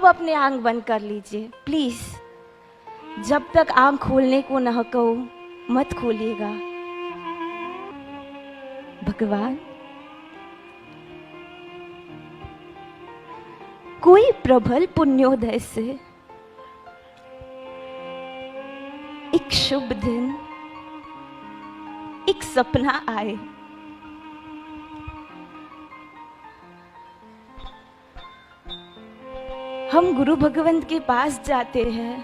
अब अपने आंख बंद कर लीजिए प्लीज। जब तक आंख खोलने को न कहो मत खोलिएगा। भगवान, कोई प्रबल पुण्योदय से एक शुभ दिन, एक सपना आए। हम गुरु भगवंत के पास जाते हैं,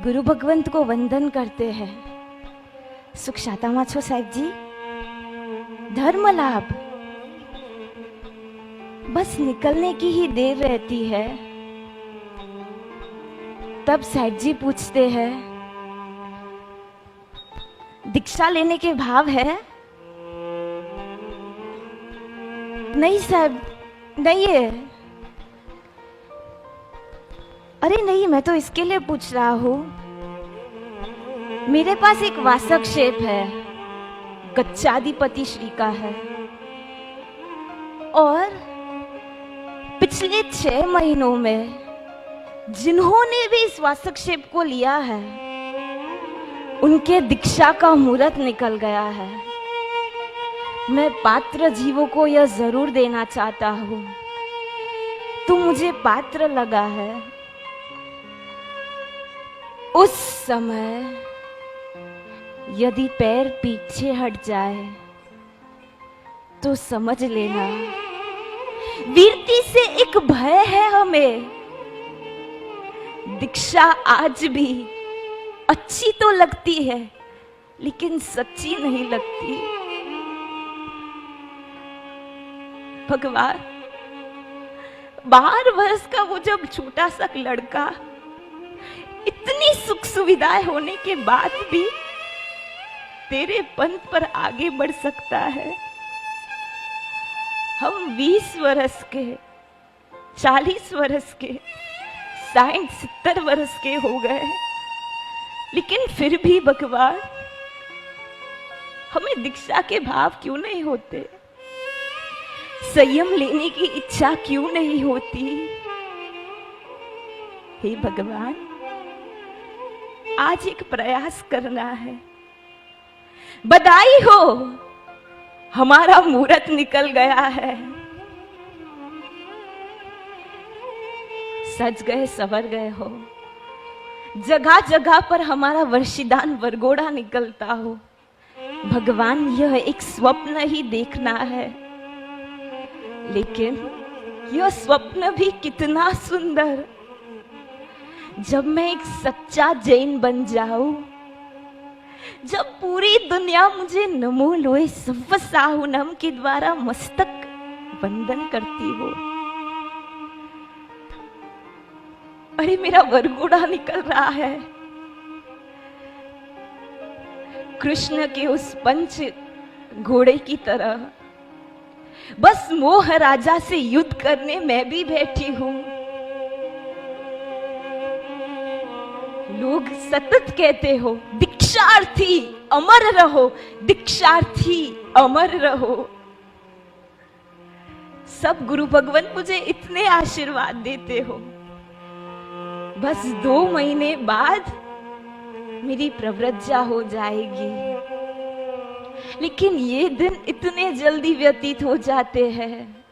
गुरु भगवंत को वंदन करते हैं। सुख शाता माछो साहिब जी, धर्म लाभ, बस निकलने की ही देर रहती है। तब साहिब जी पूछते हैं, दीक्षा लेने के भाव है? नहीं साहब, नहीं है। अरे नहीं, मैं तो इसके लिए पूछ रहा हूं, मेरे पास एक वासक शेप है, गच्चाधिपति श्री का है, और पिछले 6 महीनों में जिन्होंने भी इस वासक शेप को लिया है उनके दीक्षा का मुहूर्त निकल गया है। मैं पात्र जीवों को यह जरूर देना चाहता हूं, तू मुझे पात्र लगा है। उस समय यदि पैर पीछे हट जाए तो समझ लेना वीरती से एक भय है हमें। दीक्षा आज भी अच्छी तो लगती है लेकिन सच्ची नहीं लगती। भगवान, 12 वर्ष का वो जब छोटा सा लड़का इतनी सुख सुविधाएं होने के बाद भी तेरे पंथ पर आगे बढ़ सकता है। हम 20 वर्ष के, 40 वर्ष के, 60, 70 वर्ष के हो गए, लेकिन फिर भी भगवान हमें दीक्षा के भाव क्यों नहीं होते? संयम लेने की इच्छा क्यों नहीं होती? हे भगवान, आज एक प्रयास करना है। बधाई हो, हमारा मुहूर्त निकल गया है। सज गए, संवर गए हो, जगह जगह पर हमारा वर्षिदान वरगोड़ा निकलता हो। भगवान, यह एक स्वप्न ही देखना है, लेकिन यह स्वप्न भी कितना सुंदर। जब मैं एक सच्चा जैन बन जाऊं, जब पूरी दुनिया मुझे नमो लोए सव्व साहुनम के द्वारा मस्तक वंदन करती हो। अरे मेरा वरघोड़ा निकल रहा है। कृष्ण के उस पंच घोड़े की तरह बस मोह राजा से युद्ध करने मैं भी बैठी हूं। लोग सतत कहते हो, दीक्षार्थी अमर रहो, दीक्षार्थी अमर रहो। सब गुरु भगवंत मुझे इतने आशीर्वाद देते हो। बस 2 महीने बाद मेरी प्रव्रज्जा हो जाएगी, लेकिन ये दिन इतने जल्दी व्यतीत हो जाते हैं।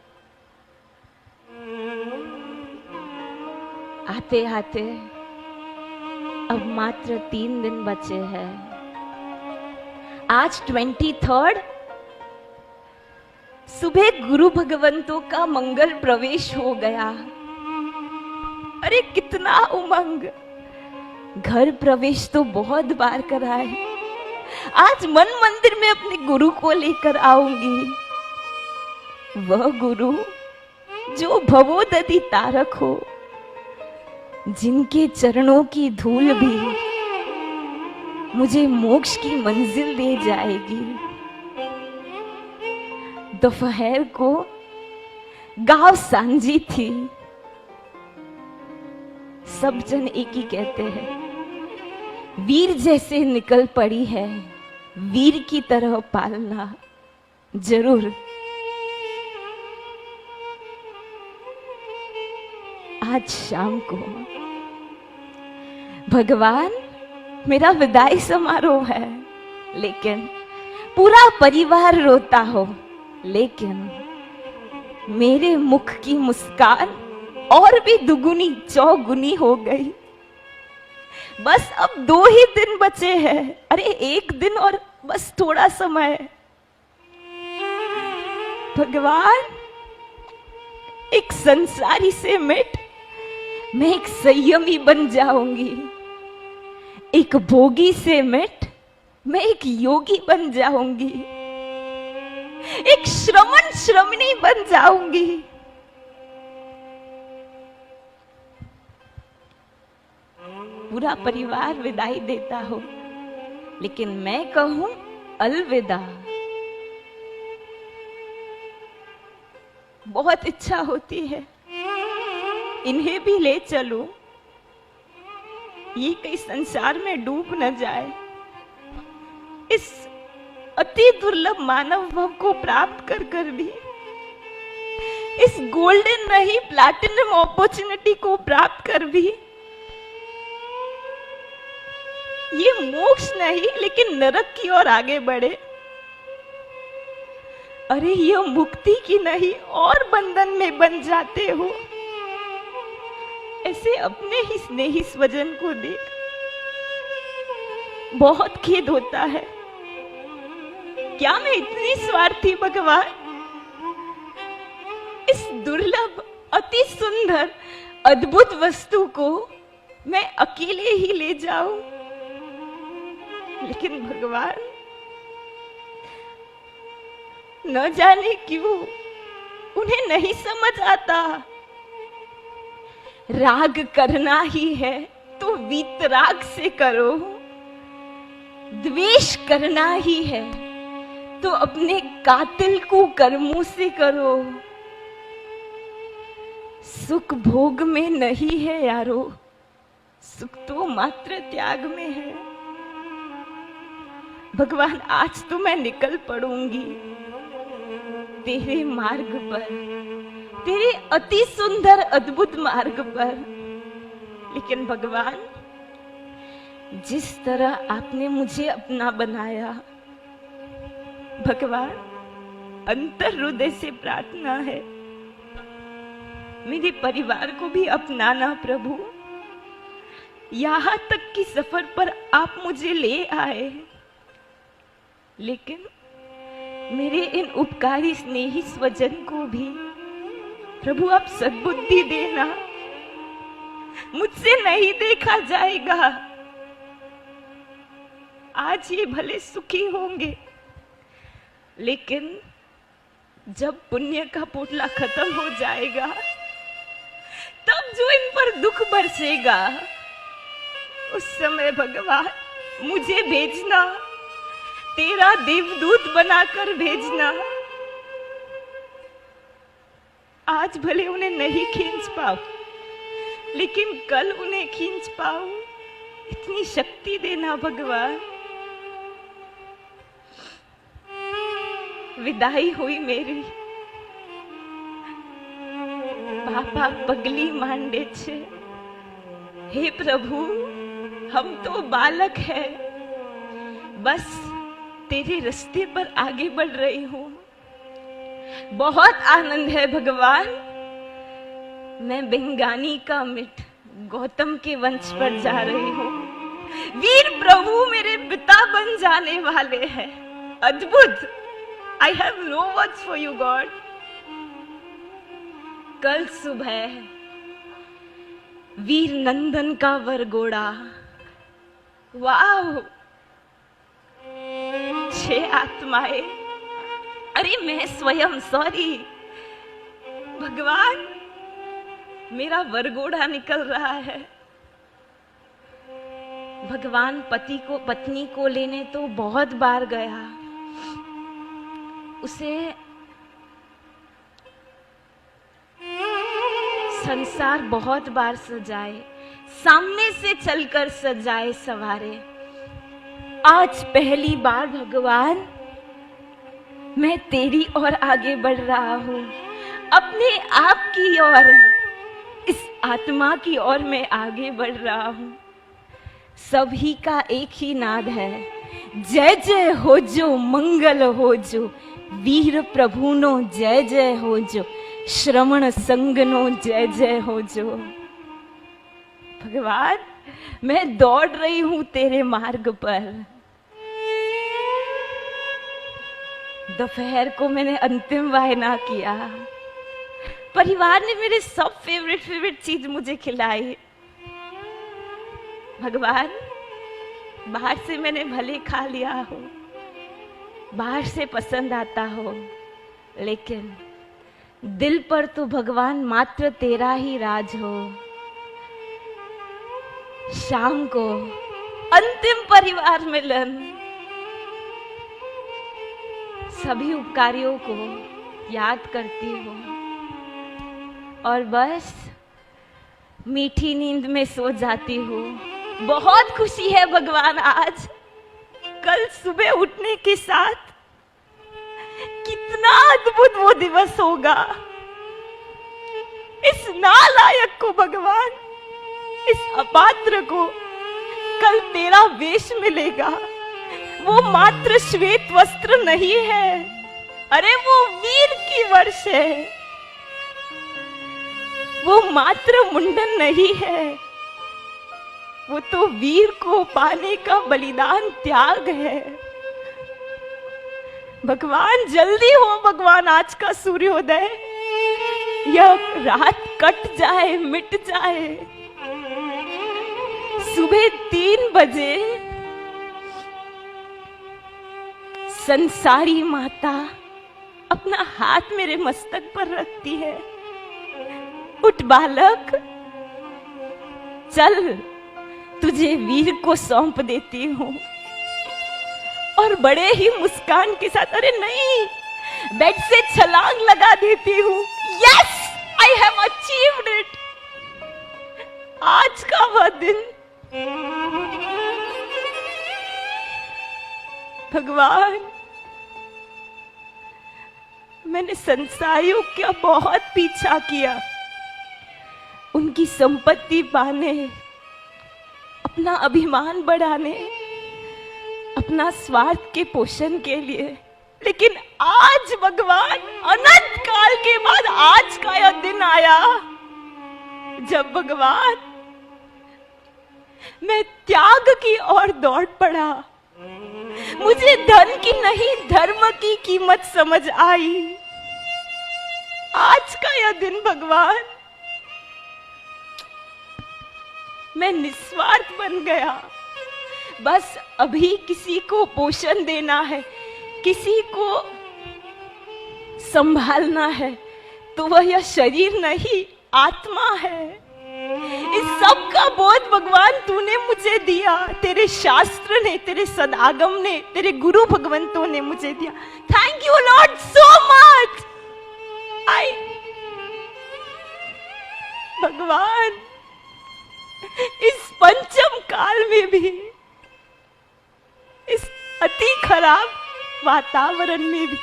आते आते अब मात्र 3 दिन बचे हैं। आज 23rd, सुबह गुरु भगवंतों का मंगल प्रवेश हो गया। अरे कितना उमंग! घर प्रवेश तो बहुत बार करा है, आज मन मंदिर में अपने गुरु को लेकर आऊंगी। वह गुरु जो भवोदधि तारक हो, जिनके चरणों की धूल भी मुझे मोक्ष की मंजिल दे जाएगी। दोपहर को गांव सांझी थी। सब जन एक ही कहते हैं, वीर जैसे निकल पड़ी है, वीर की तरह पालना जरूर। आज शाम को। भगवान, मेरा विदाई समारोह है, लेकिन पूरा परिवार रोता हो, लेकिन मेरे मुख की मुस्कान और भी दुगुनी चौगुनी हो गई। बस अब 2 ही दिन बचे हैं। अरे 1 दिन और बस थोड़ा समय। भगवान, एक संसारी से मिट मैं एक संयमी बन जाऊंगी। एक भोगी से मिट मैं एक योगी बन जाऊंगी। एक श्रमण श्रमणी बन जाऊंगी। पूरा परिवार विदाई देता हो, लेकिन मैं कहूं अलविदा। बहुत इच्छा होती है इन्हें भी ले चलूं, ये कहीं संसार में डूब न जाए। इस अति दुर्लभ मानव भव को प्राप्त कर कर भी, इस गोल्डन नहीं प्लैटिनम अपॉर्चुनिटी को प्राप्त कर भी, ये मोक्ष नहीं लेकिन नरक की ओर आगे बढ़े। अरे ये मुक्ति की नहीं और बंधन में बन जाते हो। ऐसे अपने ही स्नेही स्वजन को देख बहुत खेद होता है। क्या मैं इतनी स्वार्थी भगवान, इस दुर्लभ अति सुंदर अद्भुत वस्तु को मैं अकेले ही ले जाऊं? लेकिन भगवान, न जाने क्यों उन्हें नहीं समझ आता। राग करना ही है तो वीतराग से करो, द्वेष करना ही है तो अपने कातिल को कर्मों से करो। सुख भोग में नहीं है यारो, सुख तो मात्र त्याग में है। भगवान, आज तो मैं निकल पड़ूंगी तेरे मार्ग पर, तेरे अति सुंदर अद्भुत मार्ग पर। लेकिन भगवान, जिस तरह आपने मुझे अपना बनाया, भगवान अंतर हृदय से प्रार्थना है मेरे परिवार को भी अपनाना प्रभु। यहां तक कि सफर पर आप मुझे ले आए, लेकिन मेरे इन उपकारी स्नेही स्वजन को भी प्रभु आप सद्बुद्धि देना। मुझसे नहीं देखा जाएगा। आज ये भले सुखी होंगे, लेकिन जब पुण्य का पोटला खत्म हो जाएगा, तब जो इन पर दुख बरसेगा, उस समय भगवान मुझे भेजना, तेरा देवदूत बनाकर भेजना। आज भले उन्हें नहीं खींच पाऊं, लेकिन कल उन्हें खींच पाऊं, इतनी शक्ति देना भगवान। विदाई हुई मेरी, पापा पगली मांडे छे। हे प्रभु, हम तो बालक हैं, बस तेरे रास्ते पर आगे बढ़ रही हूं। बहुत आनंद है भगवान, मैं बेंगानी का मिट गौतम के वंश पर जा रही हूं। वीर प्रभु मेरे पिता बन जाने वाले हैं। अद्भुत। I have no words for you, God. कल सुबह वीर नंदन का वरगोड़ा, वाह, 6 आत्माएं, अरे मैं स्वयं, सॉरी भगवान, मेरा वरगोड़ा निकल रहा है। भगवान पति को पत्नी को लेने तो बहुत बार गया, उसे संसार बहुत बार सजाए, सामने से चलकर सजाए सवारे। आज पहली बार भगवान मैं तेरी ओर आगे बढ़ रहा हूं, अपने आप की ओर, इस आत्मा की ओर मैं आगे बढ़ रहा हूं। सभी का एक ही नाद है, जय जय हो जो, मंगल हो जो, वीर प्रभु नो जय जय हो जो, श्रवण संग नो जय जय हो जो। भगवान, मैं दौड़ रही हूं तेरे मार्ग पर। दोपहर को मैंने अंतिम वायना किया। परिवार ने मेरे सब फेवरेट चीज मुझे खिलाई। भगवान, बाहर से मैंने भले खा लिया हो, बाहर से पसंद आता हो, लेकिन दिल पर तो भगवान मात्र तेरा ही राज हो। शाम को अंतिम परिवार मिलन, सभी उपकारियों को याद करती हूँ और बस मीठी नींद में सो जाती हूँ। बहुत खुशी है भगवान आज। कल सुबह उठने के साथ कितना अद्भुत वो दिवस होगा। इस नालायक को भगवान, इस अपात्र को कल तेरा वेश मिलेगा। वो मात्र श्वेत वस्त्र नहीं है, अरे वो वीर की वर्ष है। वो मात्र मुंडन नहीं है, वो तो वीर को पाने का बलिदान त्याग है। भगवान जल्दी हो भगवान, आज का सूर्योदय, यह रात कट जाए, मिट जाए। सुबह 3 बजे संसारी माता अपना हाथ मेरे मस्तक पर रखती है। उठ बालक, चल, तुझे वीर को सौंप देती हूं। और बड़े ही मुस्कान के साथ, अरे नहीं, बेड से छलांग लगा देती हूं। Yes, I have achieved it. आज का वह दिन भगवान, मैंने संसारियों का बहुत पीछा किया, उनकी संपत्ति पाने, अपना अभिमान बढ़ाने, अपना स्वार्थ के पोषण के लिए। लेकिन आज भगवान, अनंत काल के बाद आज का यह दिन आया जब भगवान मैं त्याग की ओर दौड़ पड़ा। मुझे धन की नहीं, धर्म की कीमत समझ आई। आज का यह दिन भगवान, मैं निस्वार्थ बन गया। बस अभी किसी को पोषण देना है, किसी को संभालना है, तो वह यह शरीर नहीं, आत्मा है। इस सब का बोध भगवान तूने मुझे दिया, तेरे शास्त्र ने, तेरे सदागम ने, तेरे गुरु भगवंतों ने मुझे दिया। Thank you Lord so much. भगवान, इस पंचम काल में भी, इस अति खराब वातावरण में भी,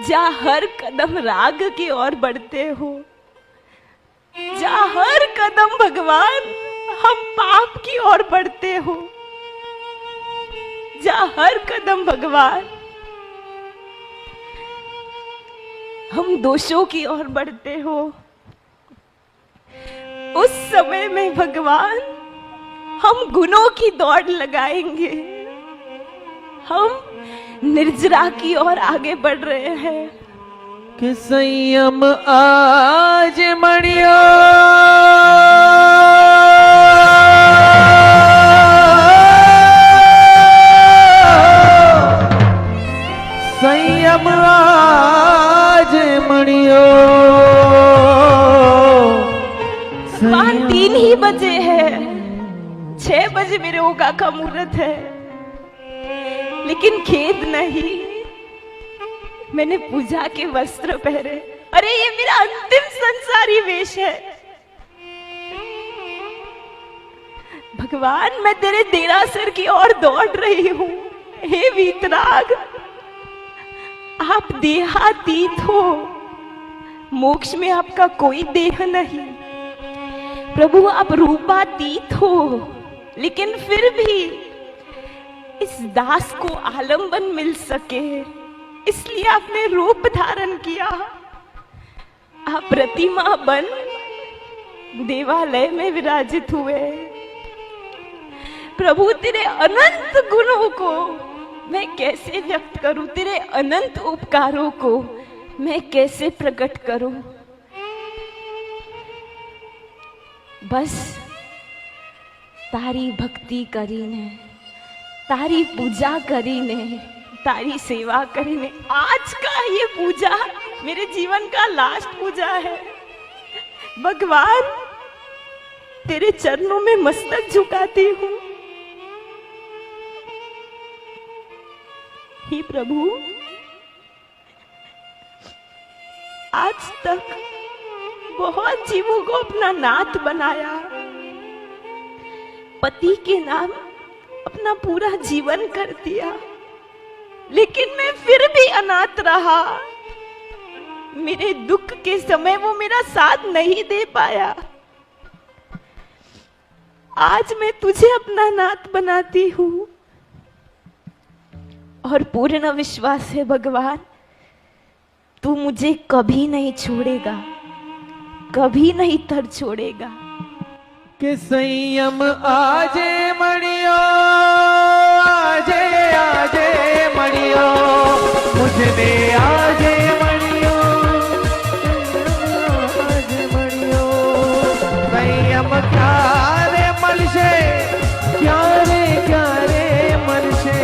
जहां हर कदम राग की ओर बढ़ते हो, जहां हर कदम भगवान हम पाप की ओर बढ़ते हो, जहां हर कदम भगवान हम दोषों की ओर बढ़ते हो, उस समय में भगवान हम गुणों की दौड़ लगाएंगे। हम निर्जरा की ओर आगे बढ़ रहे हैं। कि संयम आज मणियो, संयम आज मणियो। 3 ही बजे है, 6 बजे मेरे होगा का मुहूर्त है, लेकिन खेद नहीं, मैंने पूजा के वस्त्र पहने। अरे ये मेरा अंतिम संसारी वेश है। भगवान, मैं तेरे देरासर की ओर दौड़ रही हूं। हे वीतराग, आप देहातीत हो, मोक्ष में आपका कोई देह नहीं। प्रभु आप रूपातीत हो, लेकिन फिर भी इस दास को आलंबन मिल सके इसलिए आपने रूप धारण किया। आप प्रतिमा बन देवालय में विराजित हुए। प्रभु तेरे अनंत गुणों को मैं कैसे व्यक्त करूं, तेरे अनंत उपकारों को मैं कैसे प्रकट करूं। बस तारी भक्ति करीने, तारी पूजा करीने, तारी सेवा करीने। आज का ये पूजा मेरे जीवन का लास्ट पूजा है। भगवान तेरे चरणों में मस्तक झुकाती हूँ। हे प्रभु, आज तक बहुत जीवों को अपना नाथ बनाया, पति के नाम अपना पूरा जीवन कर दिया, लेकिन मैं फिर भी अनाथ रहा। मेरे दुख के समय वो मेरा साथ नहीं दे पाया। आज मैं तुझे अपना नाथ बनाती हूँ और पूर्ण विश्वास है भगवान, तू मुझे कभी नहीं छोड़ेगा, कभी नहीं तर छोड़ेगा। कि संयम आजे मणियो, आजे आजे मणियो, मुझने आजे मणियो, आजे मणियो। संयम क्या रे मनसे, क्या रे मनसे,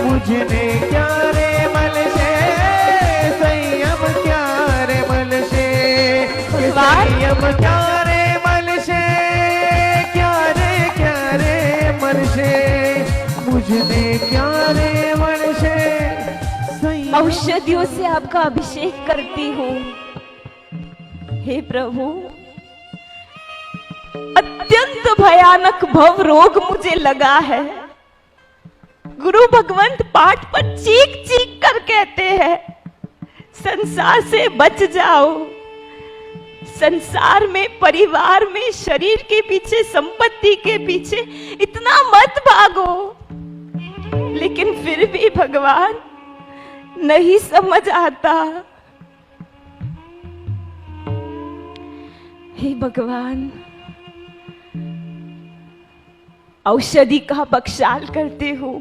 मुझने क्या रे मनसे, संयम क्या रे मनसे, संयम क्या रे मनसे, मुझने क्या रे मनसे। औषधियों से आपका अभिषेक करती हूँ। हे प्रभु, अत्यंत भयानक भव रोग मुझे लगा है। गुरु भगवंत पाठ पर चीख चीख कर कहते हैं, संसार से बच जाओ। संसार में, परिवार में, शरीर के पीछे, संपत्ति के पीछे इतना मत भागो। लेकिन फिर भी भगवान नहीं समझ आता। हे भगवान, औषधि का बख्शाल करते हो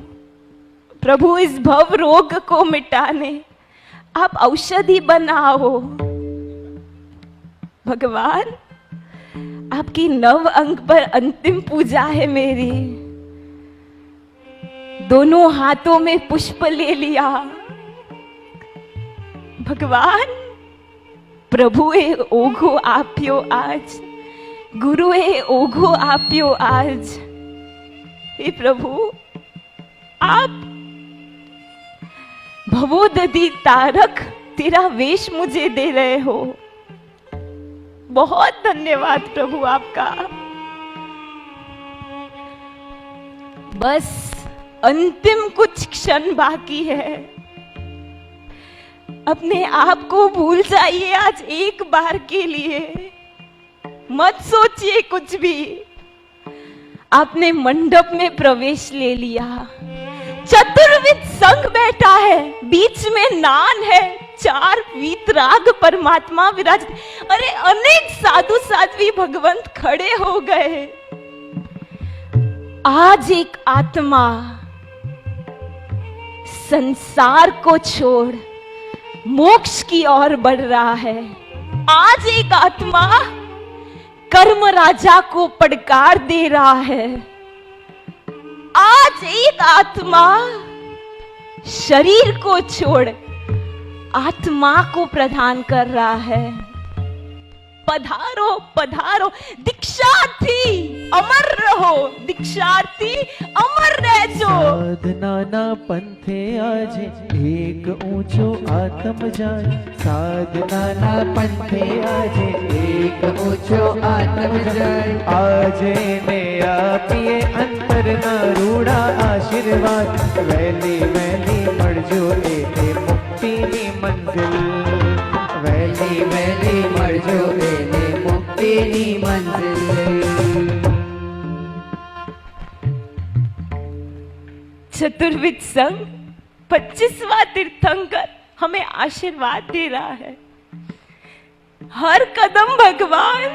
प्रभु, इस भव रोग को मिटाने आप औषधि बनाओ। भगवान, आपकी नव अंग पर अंतिम पूजा है मेरी। दोनों हाथों में पुष्प ले लिया। भगवान, प्रभु ए ओघो आप्यो आज, गुरु ए ओघो आप्यो आज। हे प्रभु, आप भवोदधि तारक तेरा वेश मुझे दे रहे हो। बहुत धन्यवाद प्रभु आपका। बस अंतिम कुछ क्षण बाकी है। अपने आप को भूल जाइए आज एक बार के लिए। मत सोचिए कुछ भी। आपने मंडप में प्रवेश ले लिया। चतुर्विध संघ बैठा है, बीच में नान है, 4 वीतराग परमात्मा विराजित। अरे अनेक साधु साध्वी भगवंत खड़े हो गए। आज एक आत्मा संसार को छोड़ मोक्ष की ओर बढ़ रहा है। आज एक आत्मा कर्म राजा को पड़कार दे रहा है। आज एक आत्मा शरीर को छोड़ आत्मा को प्रदान कर रहा है। पधारो पधारो दीक्षार्थी, अमर रहो दीक्षार्थी, अमर रहजो। साधना ना पंथे आज एक ऊंचो आत्म जाय। साधना ना पंथे आज एक ऊंचो आत्म जाय। आज ने आपिए अंतर ना रूढ़ा आशीर्वाद। वैली वैली मरजो एने मुक्ति नी मंजिल। वैली वैली मरजो एने मुक्ति तेरी मंजिल। चतुर्विद संघ 25वां तीर्थंकर हमें आशीर्वाद दे रहा है। हर कदम भगवान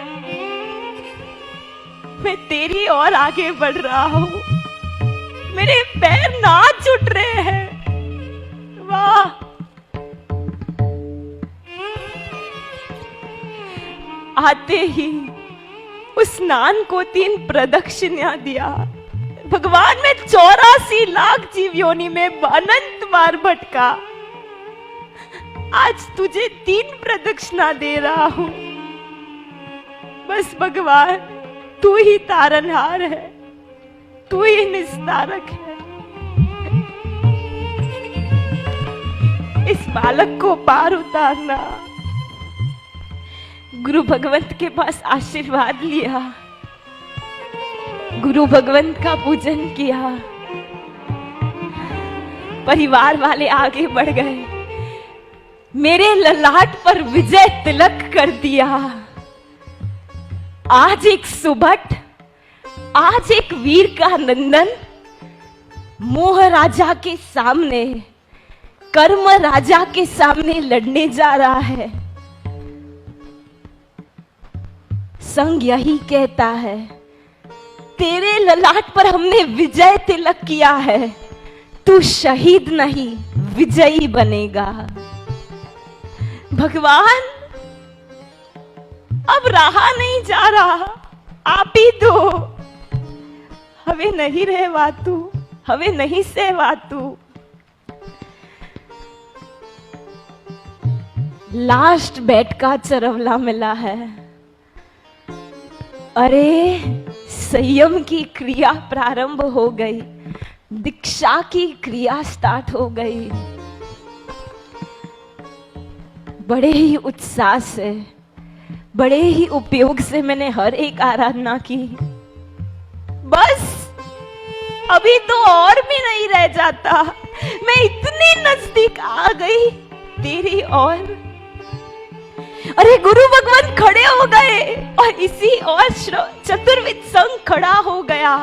मैं तेरी ओर आगे बढ़ रहा हूं, मेरे पैर नाच उठ रहे हैं। वाह, आते ही उस स्नान को 3 प्रदक्षिणा दिया। भगवान मैं 84 लाख जीव योनि में अनंत बार भटका, आज तुझे 3 प्रदक्षिणा दे रहा हूं। बस भगवान तू ही तारनहार है, तू ही निस्तारक है। इस बालक को पार उतारना। गुरु भगवंत के पास आशीर्वाद लिया, गुरु भगवंत का पूजन किया, परिवार वाले आगे बढ़ गए, मेरे ललाट पर विजय तिलक कर दिया। आज एक सुभट, आज एक वीर का नंदन मोह राजा के सामने, कर्म राजा के सामने लड़ने जा रहा है। संग यही कहता है, तेरे ललाट पर हमने विजय तिलक किया है, तू शहीद नहीं विजयी बनेगा। भगवान अब रहा नहीं जा रहा, आप ही दो, हमें नहीं रहवातू, हमें नहीं सहवातू। लास्ट बेड का चरवला मिला है। अरे संयम की क्रिया प्रारंभ हो गई, दीक्षा की क्रिया स्टार्ट हो गई। बड़े ही उत्साह से, बड़े ही उपयोग से मैंने हर एक आराधना की। बस अभी तो और भी नहीं रह जाता, मैं इतनी नजदीक आ गई तेरी ओर। अरे गुरु भगवान खड़े हो गए और इसी और चतुर्विद संघ खड़ा हो गया।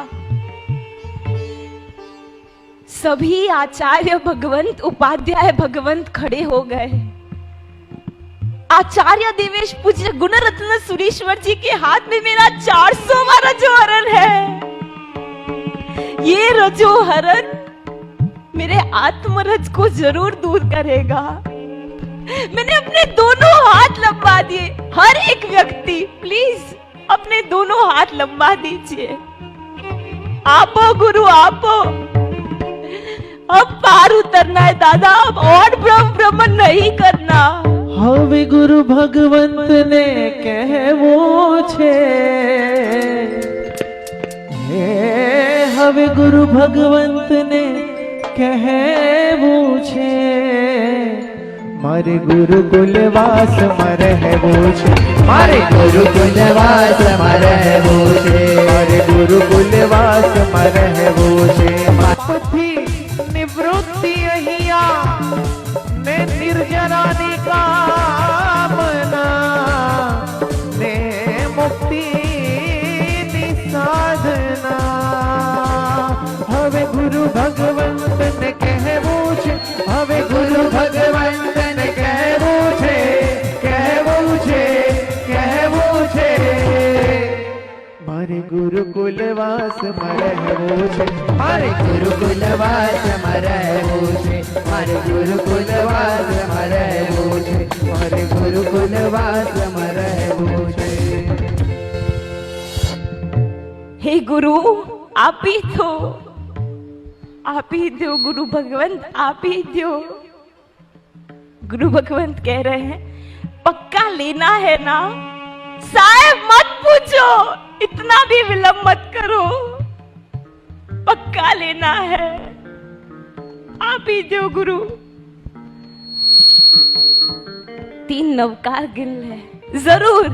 सभी आचार्य भगवंत, उपाध्याय भगवंत खड़े हो गए। आचार्य देवेश पूज्य गुणरत्न सुरेश्वर जी के हाथ में मेरा 400वां रजोहरण है। ये रजोहरण मेरे आत्मरज को जरूर दूर करेगा। मैंने अपने दोनों हाथ लंबा दिए। हर एक व्यक्ति प्लीज अपने दोनों हाथ लंबा दीजिए। आपो गुरु आपो, अब पार उतरना है दादा, अब और भ्रमण नहीं करना। हवे गुरु भगवंत ने कहवो छे, हवे गुरु भगवंत ने कहवो छे, मारे गुरुकुलवास मरहवो छे, मारे गुरुकुलवास मरहवो छे, मारे गुरुकुलवास मरहवो छे। पापथी निवृत्ति अहिया ने निर्जरानी कामना ने मुक्ति नी साधना। हवे गुरु भगवंत ने कहवो छे, हवे गुरु भगवंत ने कहवो छे, कहवो छे, कहवो छे, मारे गुरुकुलवास मरहवो छे, मारे गुरुकुलवास मरहवो छे, मारे गुरुकुलवास मरहवो छे, मारे गुरुकुलवास मरहवो छे। हे गुरु आप ही दो, आप ही दो गुरु भगवंत, आप ही दो। गुरु भगवंत कह रहे हैं पक्का लेना है ना साहब, मत पूछो, इतना भी विलंब मत करो, पक्का लेना है, आप ही दो गुरु। 3 नवकार गिल है जरूर।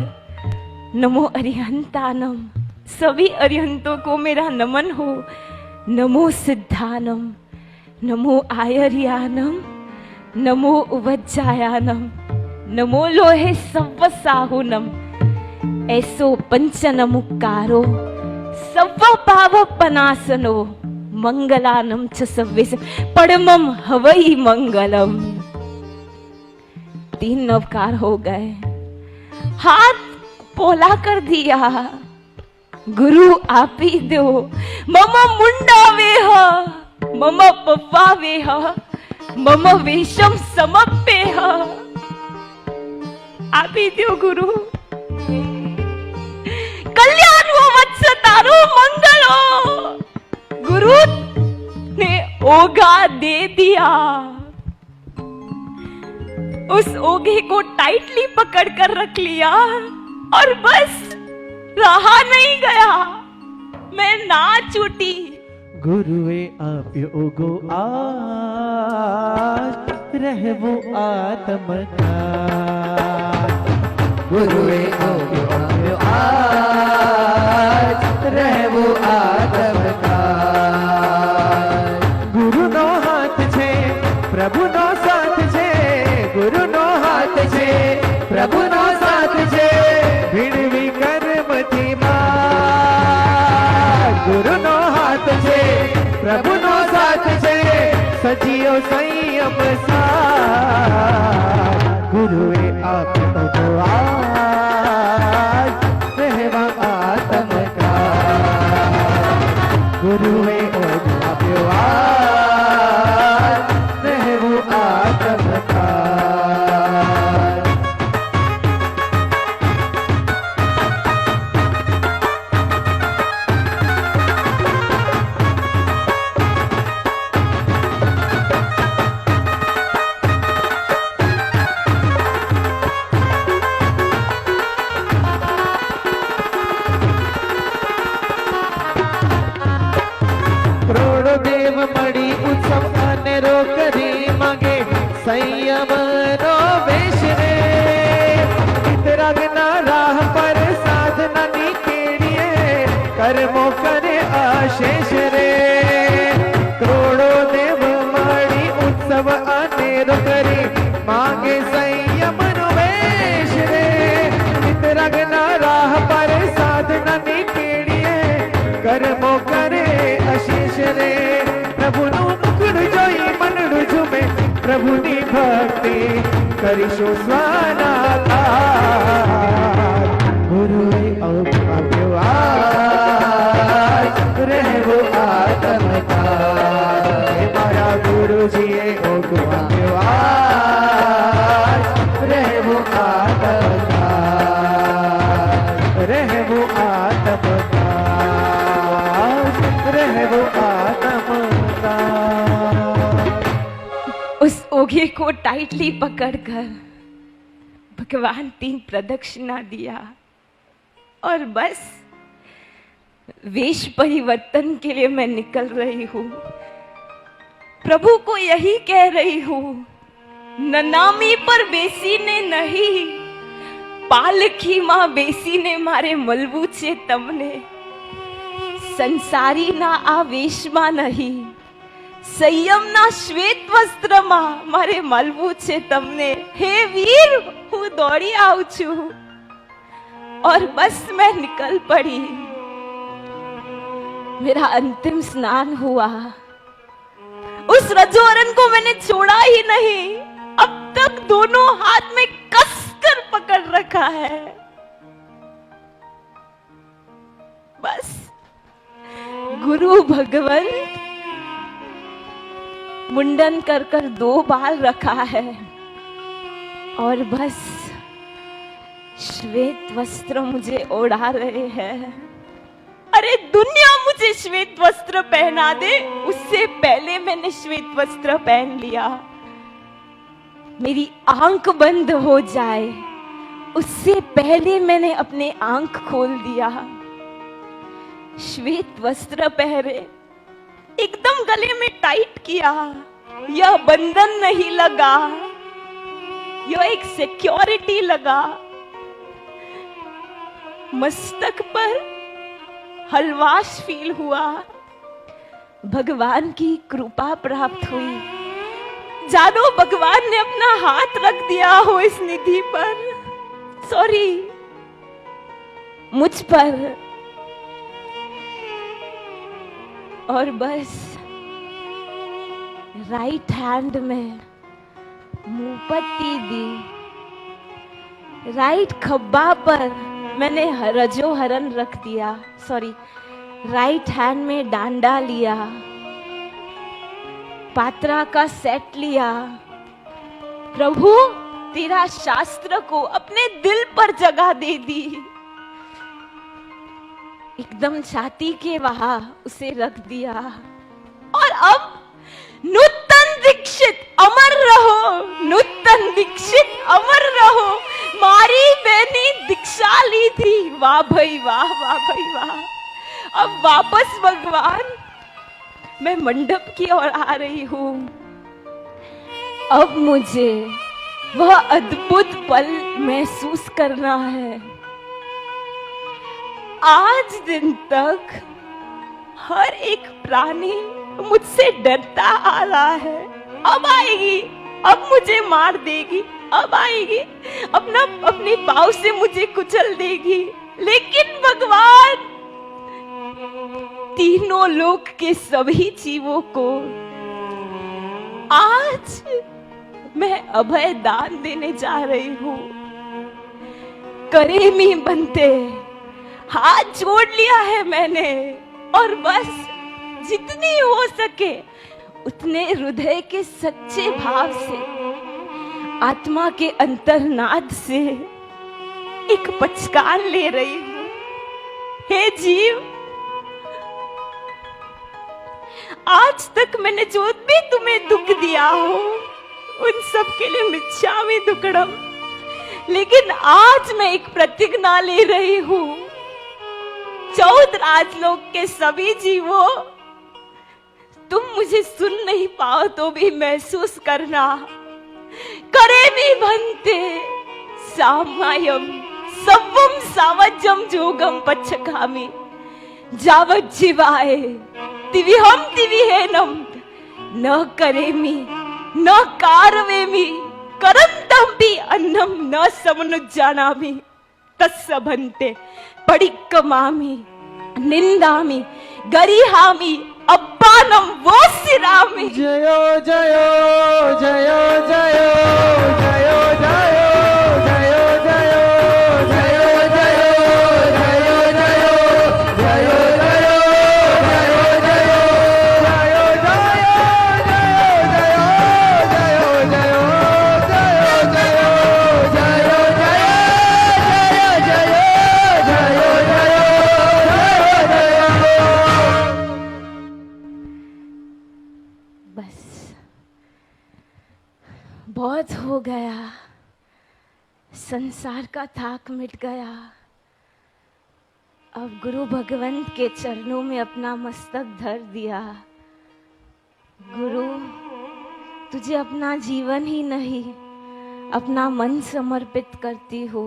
नमो अरिहंतानम, सभी अरिहंतों को मेरा नमन हो। नमो सिद्धानम, नमो आयर्यानम, नमो उवज्जायानम, नमो लोहे सव्वसाहुनम। ऐसो पंचन मुक्कारो सव पाव पनासनो मंगलानम च सव्वेश परमम हवई मंगलम। 3 नवकार हो गए, हाथ पोला कर दिया। गुरु आप ही दो, मम मुंडा वेह मम पप्पा वेह मम वेशम समप्पेह। आप ही दो गुरु, कल्याण हो वत्स तारो मंगल हो। गुरु ने ओघा दे दिया, उस ओघे को टाइटली पकड़ कर रख लिया और बस रहा नहीं गया, मैं नाच उठी। गुरुए आप ओगो आज रहवो आत्म का। गुरुए आप आज रहवो आत्म का। गुरु नो हाथ छे प्रभु नो साथ छे। गुरु नो हाथ छे प्रभु नो साथ छे। भीड़वी कर्म थी गुरु नो हाथ छे प्रभु नो साथ छे। सजियो संयम साथ गुरुए आप आज रहवा आत्म का। गुरुए आप आज रहवो आत्म का। संयम नो वेश रे इतरागना राह पर साधना निकेड़िए कर्मो करे आशेष रे। करोड़ो देव मणि उत्सव अनेरो करी मांगे संयम नो वेश रे। इतरागना राह पर साधना निकेड़िए कर्मो करे आशेष रे। प्रभु नु मुकुड़ जोई मनडू झूमे प्रभुनी भक्ति करिशो स्वानाकार। गुरुए आप आज रहवो आत्म का। मारा गुरु जी आप आज रहवो आत्म का। रहवो आत्म का। रहवो आत्म का। उस ओघे को टाइटली पकड़कर भगवान 3 प्रदक्षिणा दिया और बस वेश परिवर्तन के लिए मैं निकल रही हूं। प्रभु को यही कह रही हूं, ननामी पर बेसी ने नहीं, पालखी मां बेसी ने मारे मलबू छे तमने। संसारी ना आवेश मां नहीं, संयमना श्वेत वस्त्રમાં મારે મળવું છે તમને। हे वीर, હું દોડી આવું છું और बस मैं निकल पड़ी। मेरा अंतिम स्नान हुआ, उस रजोरन को मैंने छोड़ा ही नहीं। अब तक दोनों हाथ में कसकर पकड़ रखा है। बस गुरु भगवान मुंडन कर कर 2 बार रखा है और बस श्वेत वस्त्र मुझे ओढ़ा रहे हैं। अरे दुनिया मुझे श्वेत वस्त्र पहना दे, उससे पहले मैंने श्वेत वस्त्र पहन लिया। मेरी आंख बंद हो जाए उससे पहले मैंने अपने आंख खोल दिया। श्वेत वस्त्र पहने, एकदम गले में टाइट किया। यह बंधन नहीं लगा, यह एक सिक्योरिटी लगा। मस्तक पर हलवाश फील हुआ, भगवान की कृपा प्राप्त हुई। जानो भगवान ने अपना हाथ रख दिया हो इस निधि पर। सॉरी, मुझ पर, और बस राइट हैंड में मुंहपट्टी दी, राइट खब्बा पर मैंने रजो हरण रख दिया, सॉरी, राइट हैंड में डांडा लिया, पात्रा का सेट लिया। प्रभु तेरा शास्त्र को अपने दिल पर जगह दे दी, एकदम छाती के वहां उसे रख दिया। और अब नूतन दीक्षित अमर रहो, नूतन दीक्षित अमर रहो, मारी बहनी दीक्षा ली थी, वाह भाई वाह, वाह भाई वाह। अब वापस भगवान मैं मंडप की ओर आ रही हूं। अब मुझे वह अद्भुत पल महसूस करना है। आज दिन तक हर एक प्राणी मुझसे डरता आ रहा है, अब आएगी, अब मुझे मार देगी, अब आएगी, अपने पाँव से मुझे कुचल देगी। लेकिन भगवान तीनों लोक के सभी जीवों को आज मैं अभय दान देने जा रही हूं। करेमी बनते हाथ जोड़ लिया है मैंने, और बस जितनी हो सके उतने हृदय के सच्चे भाव से, आत्मा के अंतर्नाद से एक पचकार ले रही हूं। हे जीव, आज तक मैंने जो भी तुम्हें दुख दिया हो उन सब के लिए मिच्छामि दुक्कडम, लेकिन आज मैं एक प्रतिज्ञा ले रही हूं। 14 राजलोक के सभी जीवों, तुम मुझे सुन नहीं पाओ तो भी महसूस करना। करेमी भन्ते सामायम सवम सावजम जोगम पच्छकामि, जावत जीवाय तिविहम तिविहेनम न करेमी न कारवेमि करंतमपि अन्नम न समनुज्जानामि तस्य भन्ते पडिक्कमामि निंदामि गरिहामि अप्पानम वोसिरामि। जयो जयो जयो जयो जयो जयो जयो जयो जयो जयो जयो जयो जयो जयो जयो जयो बहुत हो गया, संसार का थाक मिट गया। अब गुरु भगवंत के चरणों में अपना मस्तक धर दिया। गुरु, तुझे अपना जीवन ही नहीं, अपना मन समर्पित करती हो।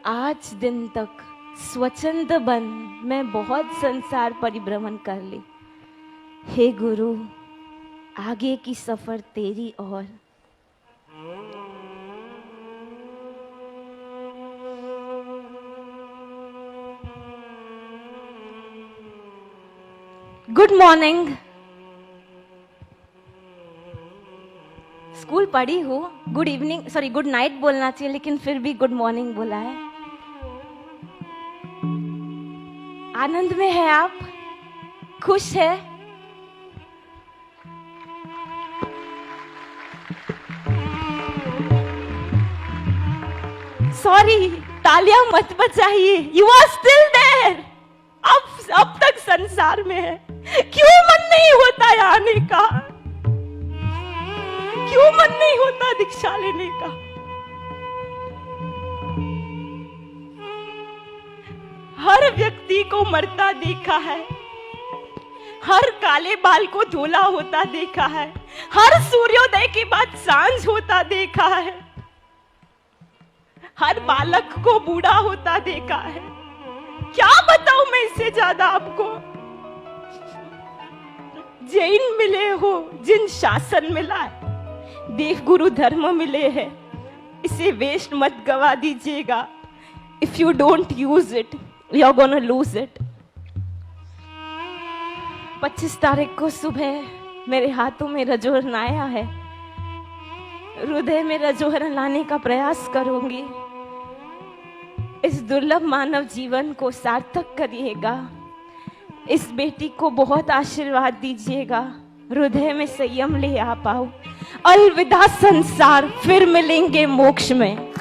आज दिन तक स्वच्छंद बन मैं बहुत संसार परिभ्रमण कर ली। हे गुरु, आगे की सफर तेरी ओर। Good morning. स्कूल पढ़ी हूँ, good evening, sorry good night बोलना चाहिए, लेकिन फिर भी गुड मॉर्निंग बोला है। आनंद में है आप? खुश है? सॉरी, तालियां मत बजाइए। You are still there. अब तक संसार में है। क्यों मन नहीं होता आने का? क्यों मन नहीं होता दीक्षा लेने का? हर व्यक्ति को मरता देखा है, हर काले बाल को धोला होता देखा है, हर सूर्योदय के बाद सांझ होता देखा है, हर बालक को बूढ़ा होता देखा है। क्या बताऊं मैं इससे ज्यादा आपको? जैन मिले हो, जिन शासन मिला है, देवगुरु धर्म मिले हैं, इसे वेस्ट मत गवा दीजिएगा। If you don't use it, you're gonna lose it. 25 तारीख को सुबह मेरे हाथों में रजोहर आया है। हृदय में रजोहर लाने का प्रयास करूंगी। इस दुर्लभ मानव जीवन को सार्थक करिएगा। इस बेटी को बहुत आशीर्वाद दीजिएगा। हृदय में संयम ले आ पाओ। अलविदा संसार, फिर मिलेंगे मोक्ष में।